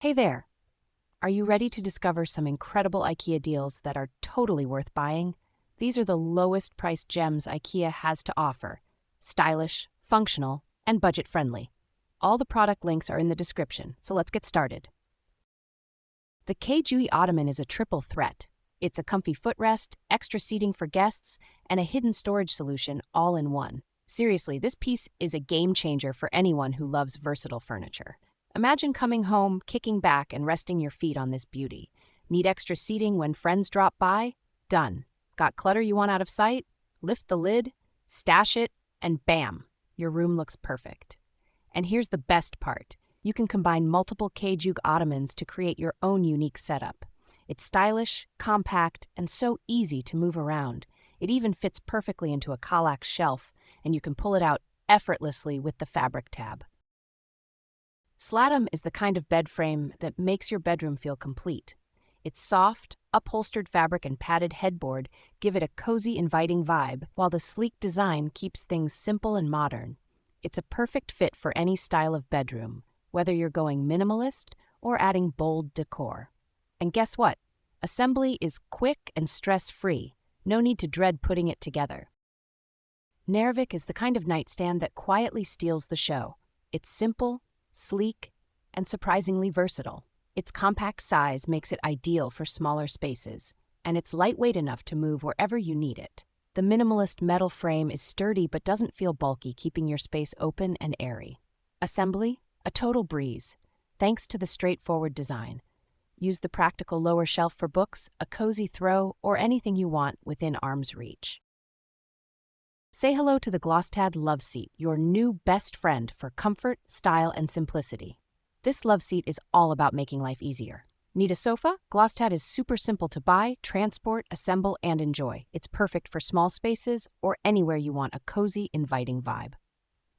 Hey there! Are you ready to discover some incredible IKEA deals that are totally worth buying? These are the lowest priced gems IKEA has to offer. Stylish, functional, and budget-friendly. All the product links are in the description, so let's get started. The Kjuge Ottoman is a triple threat. It's a comfy footrest, extra seating for guests, and a hidden storage solution all in one. Seriously, this piece is a game changer for anyone who loves versatile furniture. Imagine coming home, kicking back, and resting your feet on this beauty. Need extra seating when friends drop by? Done. Got clutter you want out of sight? Lift the lid, stash it, and bam! Your room looks perfect. And here's the best part. You can combine multiple Kjuge Ottomans to create your own unique setup. It's stylish, compact, and so easy to move around. It even fits perfectly into a Kallax shelf, and you can pull it out effortlessly with the fabric tab. Slattum is the kind of bed frame that makes your bedroom feel complete. Its soft, upholstered fabric and padded headboard give it a cozy, inviting vibe, while the sleek design keeps things simple and modern. It's a perfect fit for any style of bedroom, whether you're going minimalist or adding bold decor. And guess what? Assembly is quick and stress-free. No need to dread putting it together. Knarrevik is the kind of nightstand that quietly steals the show. It's simple, sleek, and surprisingly versatile. Its compact size makes it ideal for smaller spaces, and it's lightweight enough to move wherever you need it. The minimalist metal frame is sturdy but doesn't feel bulky, keeping your space open and airy. Assembly? A total breeze, thanks to the straightforward design. Use the practical lower shelf for books, a cozy throw, or anything you want within arm's reach. Say hello to the Glostad Loveseat, your new best friend for comfort, style, and simplicity. This Loveseat is all about making life easier. Need a sofa? Glostad is super simple to buy, transport, assemble, and enjoy. It's perfect for small spaces or anywhere you want a cozy, inviting vibe.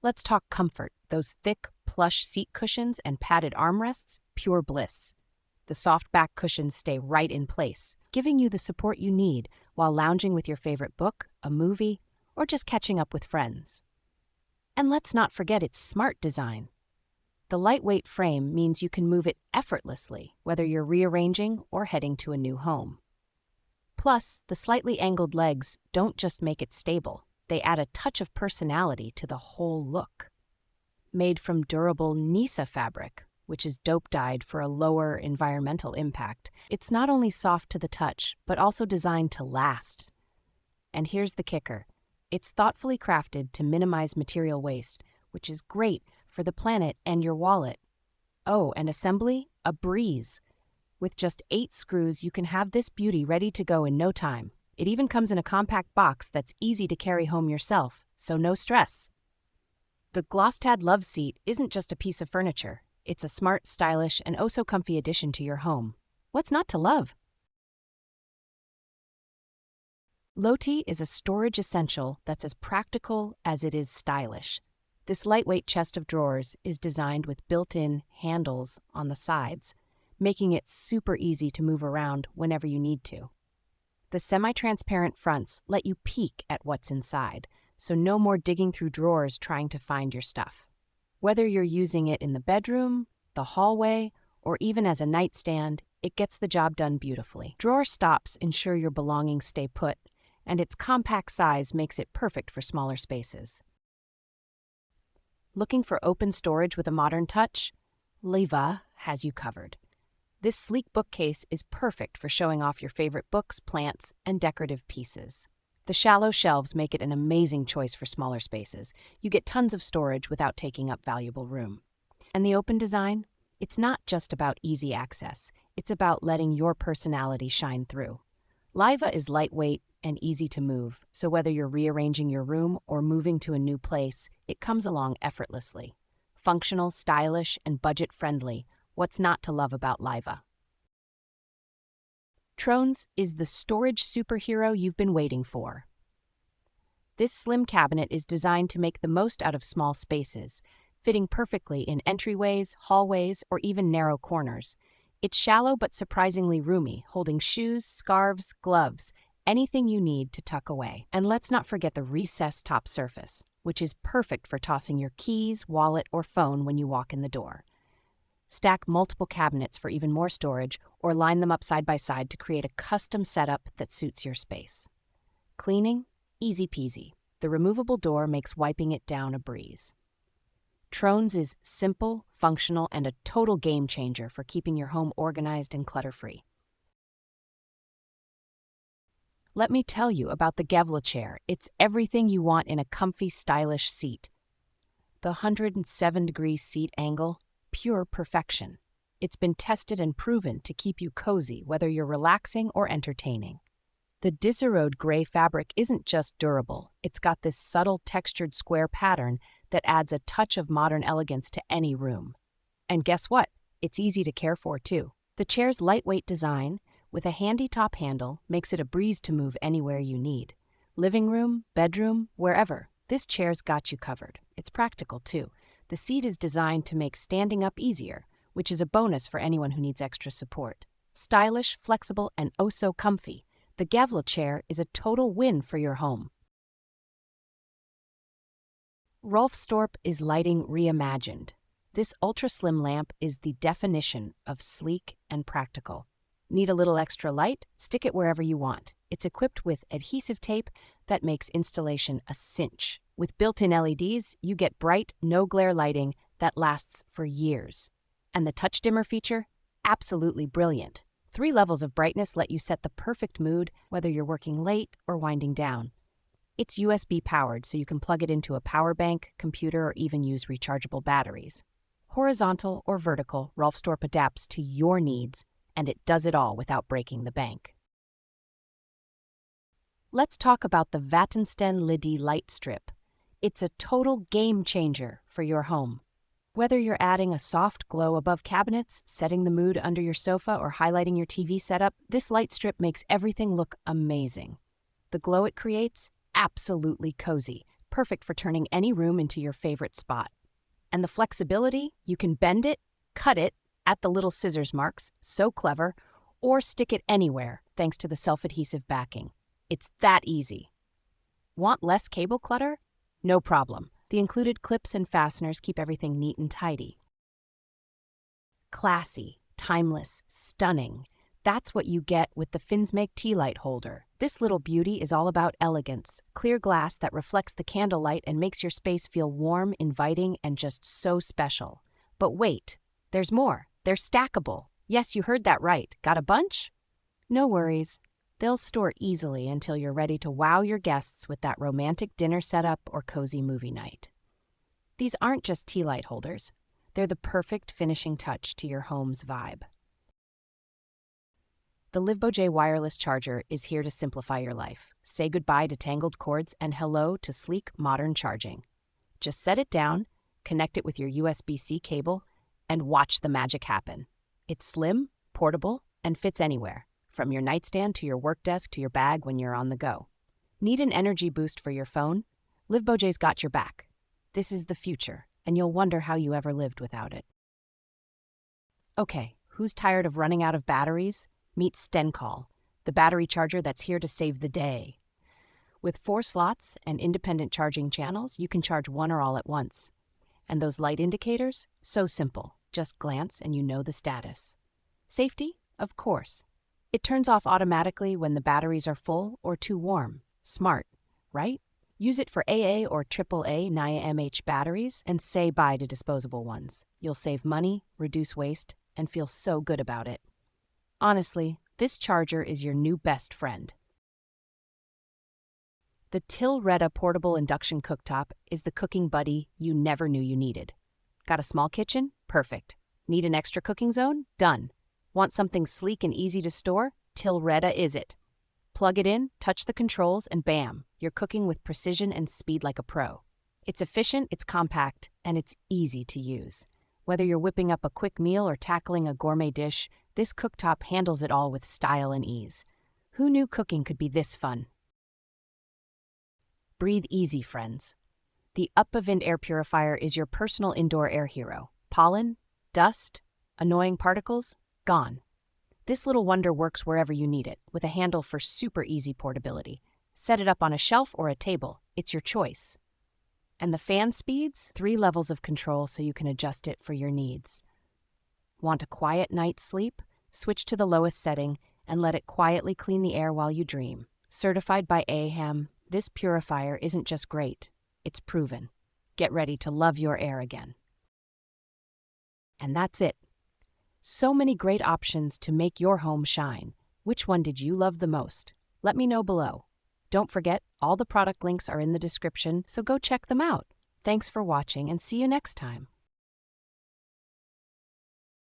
Let's talk comfort. Those thick, plush seat cushions and padded armrests, pure bliss. The soft back cushions stay right in place, giving you the support you need while lounging with your favorite book, a movie, or just catching up with friends. And let's not forget its smart design. The lightweight frame means you can move it effortlessly, whether you're rearranging or heading to a new home. Plus, the slightly angled legs don't just make it stable, they add a touch of personality to the whole look. Made from durable Knisa fabric, which is dope-dyed for a lower environmental impact, it's not only soft to the touch, but also designed to last. And here's the kicker. It's thoughtfully crafted to minimize material waste, which is great for the planet and your wallet. Oh, and assembly? A breeze. With just 8 screws, you can have this beauty ready to go in no time. It even comes in a compact box that's easy to carry home yourself, so no stress. The Glostad Loveseat isn't just a piece of furniture. It's a smart, stylish, and oh-so-comfy addition to your home. What's not to love? Lote is a storage essential that's as practical as it is stylish. This lightweight chest of drawers is designed with built-in handles on the sides, making it super easy to move around whenever you need to. The semi-transparent fronts let you peek at what's inside, so no more digging through drawers trying to find your stuff. Whether you're using it in the bedroom, the hallway, or even as a nightstand, it gets the job done beautifully. Drawer stops ensure your belongings stay put, and its compact size makes it perfect for smaller spaces. Looking for open storage with a modern touch? Laiva has you covered. This sleek bookcase is perfect for showing off your favorite books, plants, and decorative pieces. The shallow shelves make it an amazing choice for smaller spaces. You get tons of storage without taking up valuable room. And the open design? It's not just about easy access. It's about letting your personality shine through. Laiva is lightweight and easy to move, so whether you're rearranging your room or moving to a new place, it comes along effortlessly. Functional, stylish, and budget-friendly. What's not to love about Laiva? Trones is the storage superhero you've been waiting for. This slim cabinet is designed to make the most out of small spaces, fitting perfectly in entryways, hallways, or even narrow corners. It's shallow but surprisingly roomy, holding shoes, scarves, gloves, anything you need to tuck away. And let's not forget the recessed top surface, which is perfect for tossing your keys, wallet, or phone when you walk in the door. Stack multiple cabinets for even more storage, or line them up side by side to create a custom setup that suits your space. Cleaning? Easy peasy. The removable door makes wiping it down a breeze. Trones is simple, functional, and a total game changer for keeping your home organized and clutter-free. Let me tell you about the GÄVLE chair. It's everything you want in a comfy, stylish seat. The 107-degree seat angle, pure perfection. It's been tested and proven to keep you cozy, whether you're relaxing or entertaining. The Diseröd gray fabric isn't just durable, it's got this subtle textured square pattern that adds a touch of modern elegance to any room. And guess what? It's easy to care for, too. The chair's lightweight design, with a handy top handle, makes it a breeze to move anywhere you need. Living room, bedroom, wherever, this chair's got you covered. It's practical, too. The seat is designed to make standing up easier, which is a bonus for anyone who needs extra support. Stylish, flexible, and oh so comfy, the GÄVLE chair is a total win for your home. Rolfstorp is lighting reimagined. This ultra-slim lamp is the definition of sleek and practical. Need a little extra light? Stick it wherever you want. It's equipped with adhesive tape that makes installation a cinch. With built-in LEDs, you get bright, no-glare lighting that lasts for years. And the touch dimmer feature? Absolutely brilliant. 3 levels of brightness let you set the perfect mood, whether you're working late or winding down. It's USB powered, so you can plug it into a power bank, computer, or even use rechargeable batteries. Horizontal or vertical, Rolfstorp adapts to your needs, and it does it all without breaking the bank. Let's talk about the Vattensten LED light strip. It's a total game changer for your home. Whether you're adding a soft glow above cabinets, setting the mood under your sofa, or highlighting your TV setup, this light strip makes everything look amazing. The glow it creates? Absolutely cozy, perfect for turning any room into your favorite spot. And the flexibility? You can bend it, cut it, at the little scissors marks, so clever, or stick it anywhere thanks to the self-adhesive backing. It's that easy. Want less cable clutter? No problem. The included clips and fasteners keep everything neat and tidy. Classy, timeless, stunning. That's what you get with the Finsmak Tealight holder. This little beauty is all about elegance, clear glass that reflects the candlelight and makes your space feel warm, inviting, and just so special. But wait, there's more. They're stackable. Yes, you heard that right. Got a bunch? No worries. They'll store easily until you're ready to wow your guests with that romantic dinner setup or cozy movie night. These aren't just tea light holders. They're the perfect finishing touch to your home's vibe. The Livboj wireless charger is here to simplify your life. Say goodbye to tangled cords and hello to sleek, modern charging. Just set it down, connect it with your USB-C cable, and watch the magic happen. It's slim, portable, and fits anywhere, from your nightstand to your work desk to your bag when you're on the go. Need an energy boost for your phone? Livboj's got your back. This is the future, and you'll wonder how you ever lived without it. Okay, who's tired of running out of batteries? Meet Stenkol, the battery charger that's here to save the day. With 4 slots and independent charging channels, you can charge one or all at once. And those light indicators? So simple. Just glance and you know the status. Safety? Of course. It turns off automatically when the batteries are full or too warm. Smart, right? Use it for AA or AAA NiaMH batteries and say bye to disposable ones. You'll save money, reduce waste, and feel so good about it. Honestly, this charger is your new best friend. The Tillreda portable induction cooktop is the cooking buddy you never knew you needed. Got a small kitchen? Perfect. Need an extra cooking zone? Done. Want something sleek and easy to store? Tillreda is it. Plug it in, touch the controls, and bam, you're cooking with precision and speed like a pro. It's efficient, it's compact, and it's easy to use. Whether you're whipping up a quick meal or tackling a gourmet dish, this cooktop handles it all with style and ease. Who knew cooking could be this fun? Breathe easy, friends. The Uppatvind air purifier is your personal indoor air hero. Pollen, dust, annoying particles, gone. This little wonder works wherever you need it, with a handle for super easy portability. Set it up on a shelf or a table. It's your choice. And the fan speeds? 3 levels of control so you can adjust it for your needs. Want a quiet night's sleep? Switch to the lowest setting and let it quietly clean the air while you dream. Certified by AHAM, this purifier isn't just great, it's proven. Get ready to love your air again. And that's it. So many great options to make your home shine. Which one did you love the most? Let me know below. Don't forget, all the product links are in the description, so go check them out. Thanks for watching and see you next time.